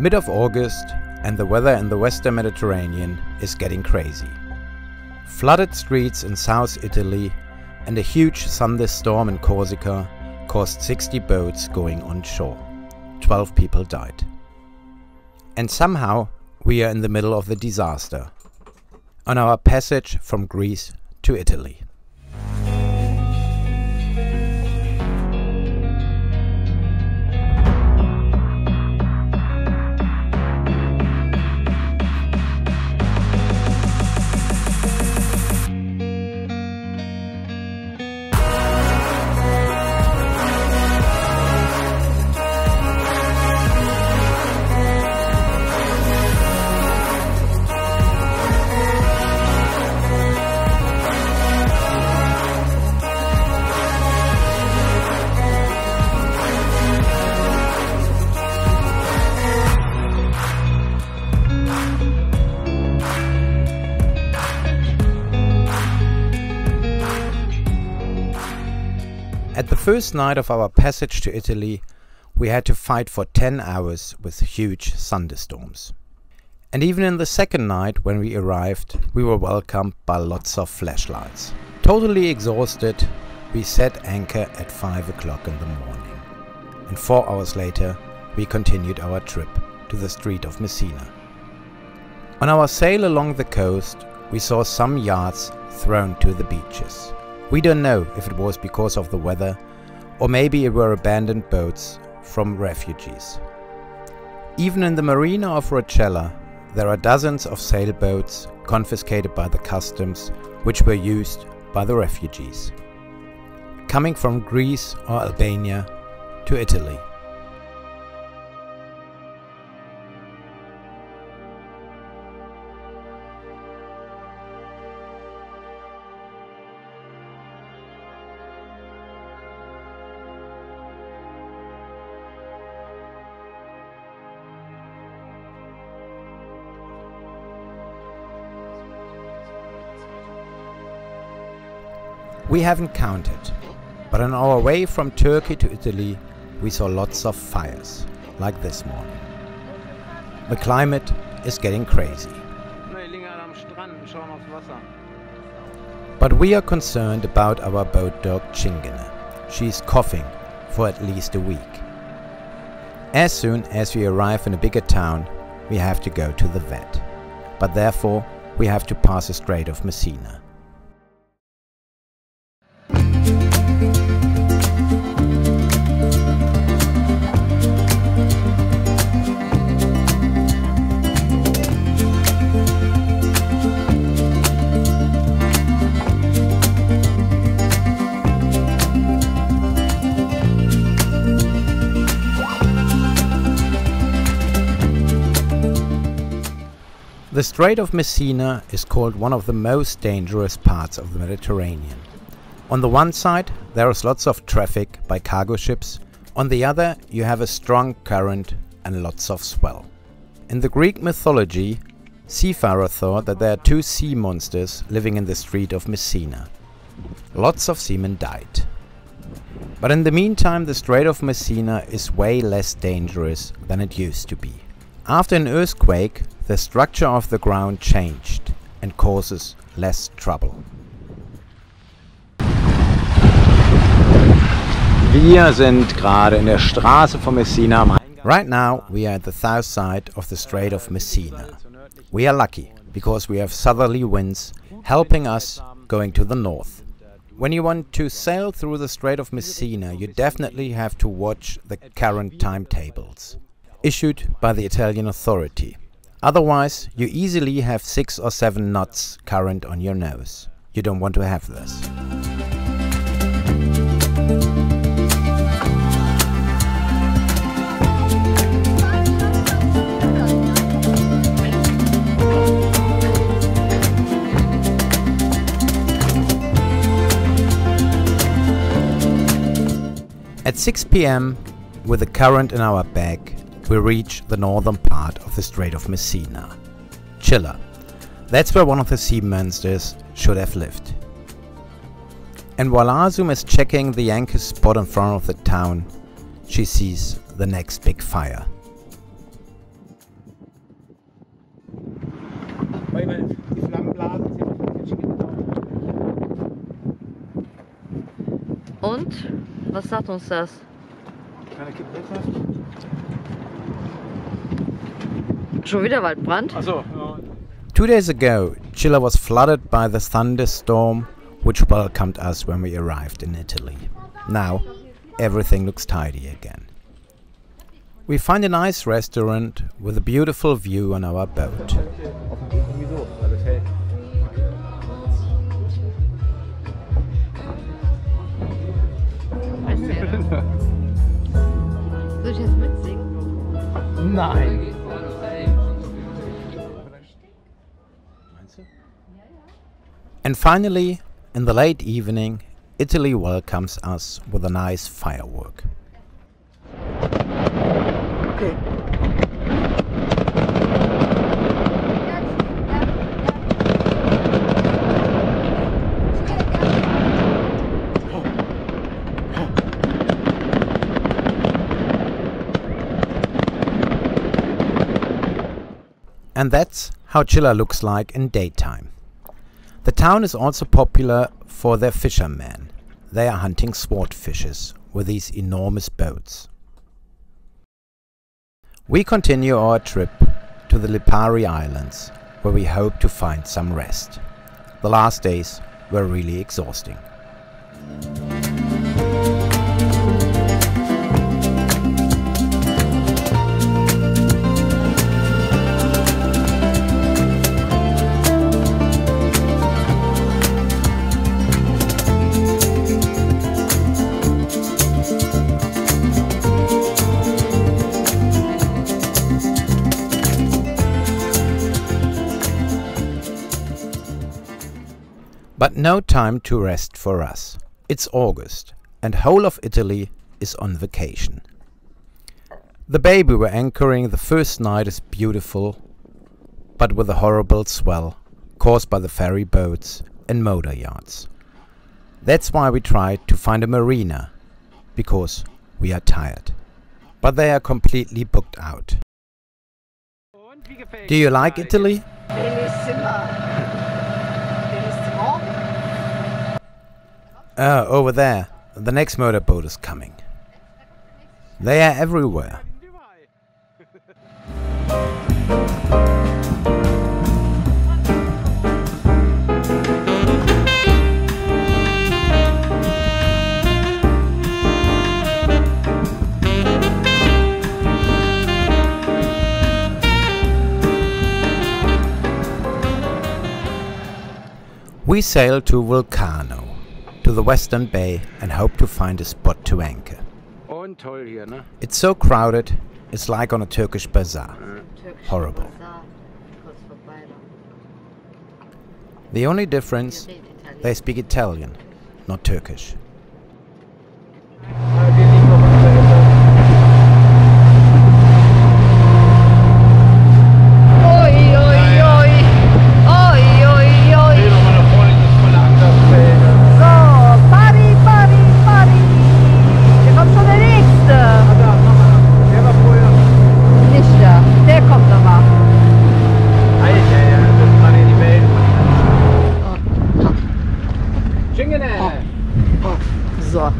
Mid of August, and the weather in the Western Mediterranean is getting crazy. Flooded streets in South Italy and a huge thunderstorm in Corsica caused 60 boats going on shore. 12 people died. And somehow we are in the middle of the disaster, on our passage from Greece to Italy. At the first night of our passage to Italy, we had to fight for 10 hours with huge thunderstorms. And even in the second night, when we arrived, we were welcomed by lots of flashlights. Totally exhausted, we set anchor at 5 o'clock in the morning. And 4 hours later, we continued our trip to the Strait of Messina. On our sail along the coast, we saw some yachts thrown to the beaches. We don't know if it was because of the weather, or maybe it were abandoned boats from refugees. Even in the marina of Roccella, there are dozens of sailboats confiscated by the customs, which were used by the refugees, coming from Greece or Albania to Italy. We haven't counted, but on our way from Turkey to Italy, we saw lots of fires, like this morning. The climate is getting crazy. But we are concerned about our boat dog Chingene. She is coughing for at least a week. As soon as we arrive in a bigger town, we have to go to the vet. But therefore, we have to pass the Strait of Messina. The Strait of Messina is called one of the most dangerous parts of the Mediterranean. On the one side, there is lots of traffic by cargo ships. On the other, you have a strong current and lots of swell. In the Greek mythology, seafarers thought that there are two sea monsters living in the Strait of Messina. Lots of seamen died. But in the meantime, the Strait of Messina is way less dangerous than it used to be. After an earthquake, the structure of the ground changed and causes less trouble. Wir sind gerade in der Straße von Messina. Right now we are at the south side of the Strait of Messina. We are lucky because we have southerly winds helping us going to the north. When you want to sail through the Strait of Messina, you definitely have to watch the current timetables issued by the Italian authority. Otherwise, you easily have 6 or 7 knots current on your nose. You don't want to have this. At 6 p.m., with the current in our back, we reach the northern part of the Strait of Messina. Chilla. That's where one of the sea monsters should have lived. And while Azum is checking the anchor spot in front of the town, she sees the next big fire. die Flammenblasen sind Und? Was sagt uns das? Keine Kippwässer. Schon wieder Waldbrand? Achso, ja. 2 days ago, Chile was flooded by the thunderstorm which welcomed us when we arrived in Italy. Now, everything looks tidy again. We find a nice restaurant with a beautiful view on our boat. Wieso? Weil es hält. Soll ich jetzt mitsingen? Nein. And finally, in the late evening, Italy welcomes us with a nice firework. Okay. And that's how Chile looks like in daytime. The town is also popular for their fishermen. They are hunting swordfishes with these enormous boats. We continue our trip to the Lipari Islands, where we hope to find some rest. The last days were really exhausting. But no time to rest for us. It's August, and whole of Italy is on vacation. The bay we were anchoring the first night is beautiful, but with a horrible swell caused by the ferry boats and motor yachts. That's why we tried to find a marina, because we are tired. But they are completely booked out. Do you like Italy? Over there, the next motorboat is coming. They are everywhere. We sail to Vulcano, to the western bay, and hope to find a spot to anchor. Und toll hier, ne? It's so crowded, it's like on a Turkish bazaar. Horrible. The only difference, they speak Italian, not Turkish. So.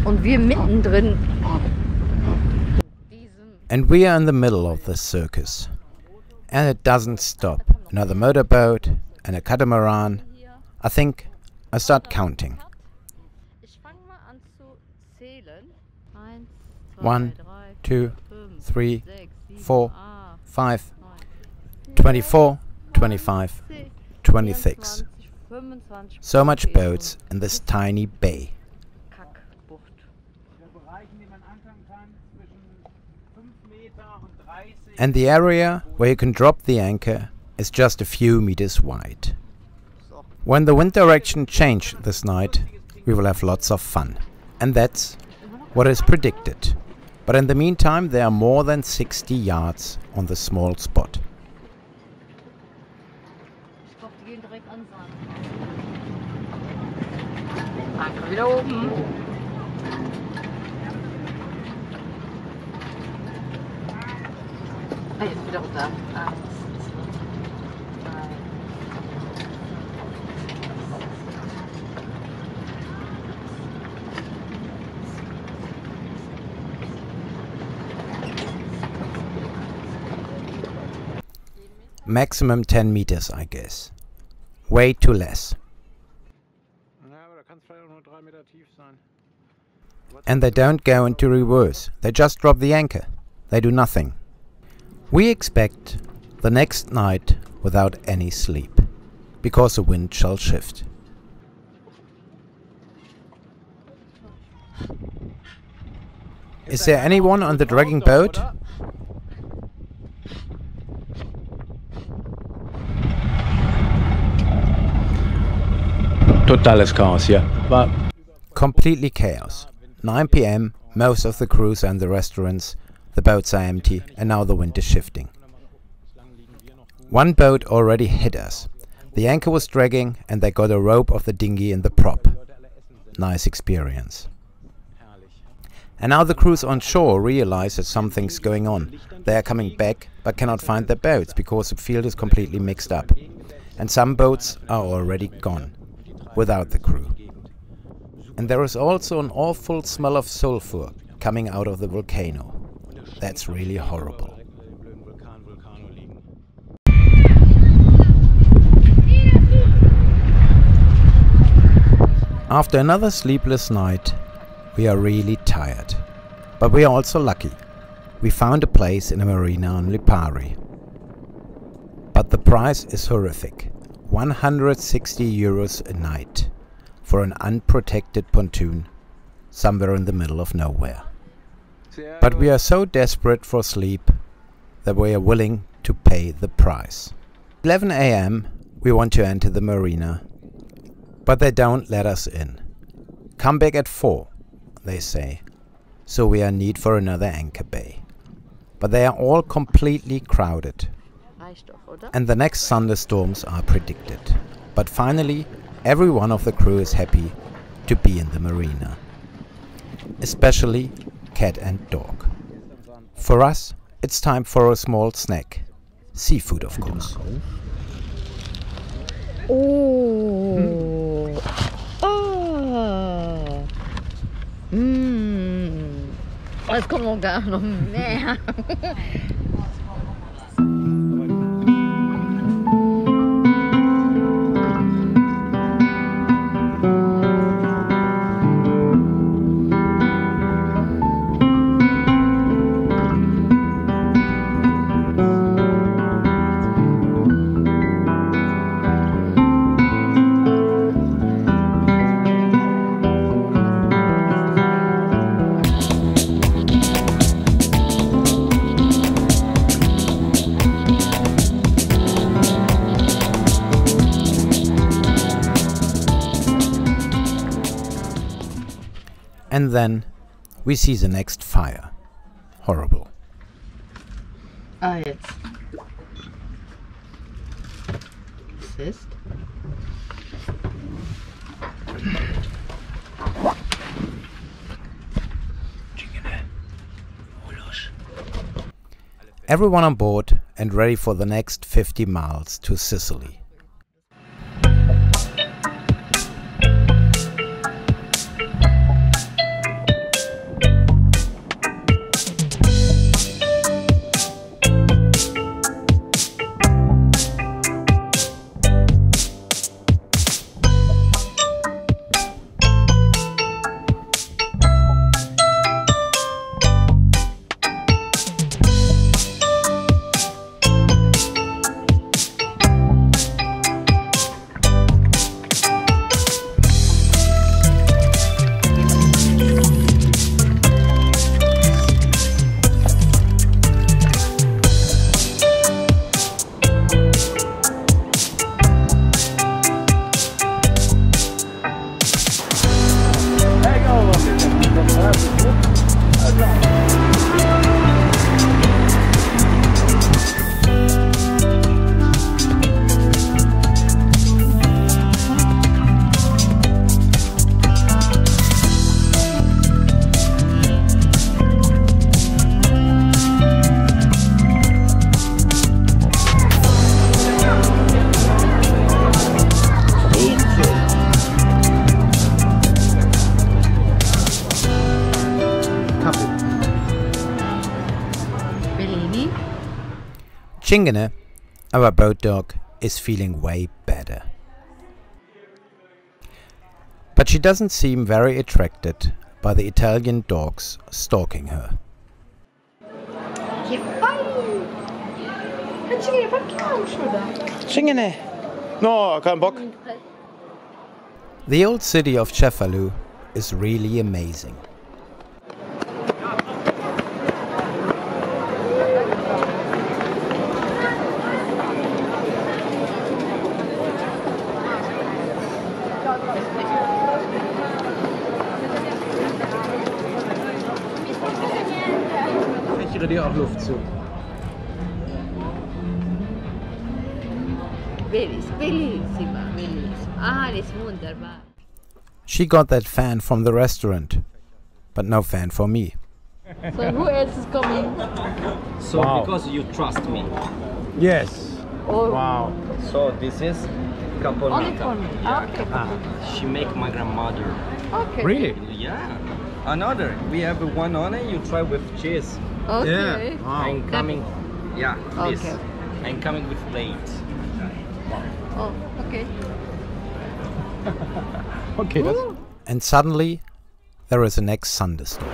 Und wir mittendrin. And we are in the middle of this circus. And it doesn't stop. Another motorboat and a catamaran. I think I start counting. 1, 2, 3, 4, 5, 24, 25, 26. So much boats in this tiny bay. And the area where you can drop the anchor is just a few meters wide. When the wind direction changes this night, we will have lots of fun. And that's what is predicted. But in the meantime, there are more than 60 yachts on the small spot. Anker wieder oben. Ah, jetzt wieder runter. 1, 2, 3, Maximum 10 meters, I guess. Way too less. And they don't go into reverse. They just drop the anchor. They do nothing. We expect the next night without any sleep, because the wind shall shift. Is there anyone on the dragging boat? Totales Chaos hier. War Completely chaos. 9 p.m, most of the crews are in the restaurants, the boats are empty, and now the wind is shifting. One boat already hit us. The anchor was dragging and they got a rope of the dinghy in the prop. Nice experience. And now the crews on shore realize that something's going on. They are coming back but cannot find their boats because the field is completely mixed up. And some boats are already gone, without the crew. And there is also an awful smell of sulphur coming out of the volcano. That's really horrible. After another sleepless night, we are really tired. But we are also lucky. We found a place in a marina on Lipari. But the price is horrific. 160 euros a night for an unprotected pontoon somewhere in the middle of nowhere. But we are so desperate for sleep that we are willing to pay the price. 11 a.m. we want to enter the marina, but they don't let us in. Come back at 4, they say, so we are in need for another anchor bay. But they are all completely crowded. And the next thunderstorms are predicted. But finally, every one of the crew is happy to be in the marina. Especially cat and dog. For us, it's time for a small snack. Seafood, of course. Oh. Oh. Es kommt noch gar noch mehr. And then we see the next fire. Horrible. Ah, jetzt. Was ist? Everyone on board and ready for the next 50 miles to Sicily. Our boat dog is feeling way better. But she doesn't seem very attracted by the Italian dogs stalking her. Che fai? Facci perché non uscita? Scingene! No, kein Bock. The old city of Cefalù is really amazing. Ich dir auch Luft zu. Bellissima, bellissima. Ah, das ist wunderbar. She got that fan from the restaurant, but no fan for me. So who else is coming? So Wow. because you trust me. Yes. Oh, Wow. So this is only caponata. for me. Okay. She make my grandmother. Okay. Really? Yeah. Another. We have one on it. You try with cheese. Okay. Yeah. Wow. I'm coming. Yeah. This. Okay. I'm coming with plate. Oh, okay. Okay, das. And suddenly, there is a next thunderstorm.